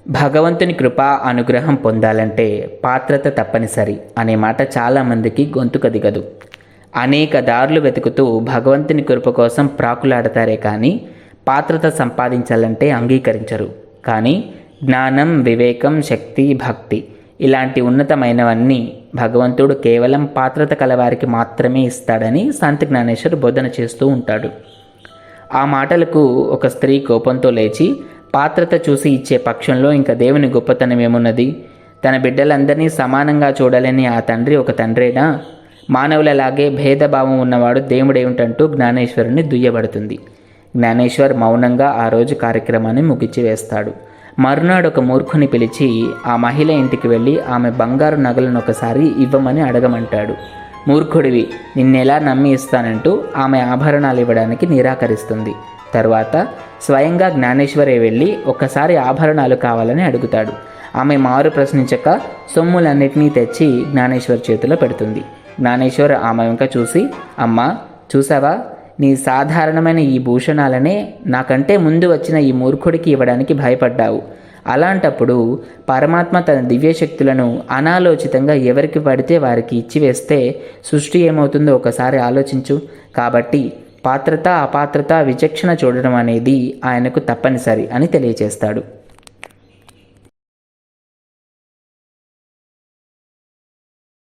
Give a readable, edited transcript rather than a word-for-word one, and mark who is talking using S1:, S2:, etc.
S1: భగవంతుని కృపా అనుగ్రహం పొందాలంటే పాత్రత తప్పనిసరి అనే మాట చాలామందికి గొంతుక దిగదు. అనేక దారులు వెతుకుతూ భగవంతుని కృప కోసం ప్రాకులాడతారే కానీ పాత్రత సంపాదించాలంటే అంగీకరించరు. కానీ జ్ఞానం, వివేకం, శక్తి, భక్తి ఇలాంటి ఉన్నతమైనవన్నీ భగవంతుడు కేవలం పాత్రత కలవారికి మాత్రమే ఇస్తాడని సంత్ జ్ఞానేశ్వర్ బోధన చేస్తూ ఉంటాడు. ఆ మాటలకు ఒక స్త్రీ కోపంతో లేచి, పాత్రత చూసి ఇచ్చే పక్షంలో ఇంకా దేవుని గొప్పతనం ఏమున్నది? తన బిడ్డలందరినీ సమానంగా చూడాలని ఆ తండ్రి ఒక తండ్రేనా? మానవులలాగే భేదభావం ఉన్నవాడు దేవుడేమిటంటూ జ్ఞానేశ్వరుని దుయ్యబడుతుంది. జ్ఞానేశ్వర్ మౌనంగా ఆ రోజు కార్యక్రమాన్ని ముగించి వేస్తాడు. మరునాడు ఒక మూర్ఖుని పిలిచి ఆ మహిళ ఇంటికి వెళ్ళి ఆమె బంగారు నగలను ఒకసారి ఇవ్వమని అడగమంటాడు. మూర్ఖుడివి, నిన్నెలా నమ్మి ఇస్తానంటూ ఆమె ఆభరణాలు ఇవ్వడానికి నిరాకరిస్తుంది. తర్వాత స్వయంగా జ్ఞానేశ్వరే వెళ్ళి ఒక్కసారి ఆభరణాలు కావాలని అడుగుతాడు. ఆమె మారు ప్రశ్నించక సొమ్ములన్నిటినీ తెచ్చి జ్ఞానేశ్వర్ చేతిలో పెడుతుంది. జ్ఞానేశ్వర్ ఆమె వెంక చూసి, అమ్మా చూసావా, నీ సాధారణమైన ఈ భూషణాలనే నాకంటే ముందు వచ్చిన ఈ మూర్ఖుడికి ఇవ్వడానికి భయపడ్డావు. అలాంటప్పుడు పరమాత్మ తన దివ్యశక్తులను అనాలోచితంగా ఎవరికి పడితే వారికి ఇచ్చివేస్తే సృష్టి ఏమవుతుందో ఒకసారి ఆలోచించు. కాబట్టి పాత్రత, అపాత్రత, విచక్షణ చూడడం అనేది ఆయనకు తప్పనిసరి అని తెలియచేస్తాడు.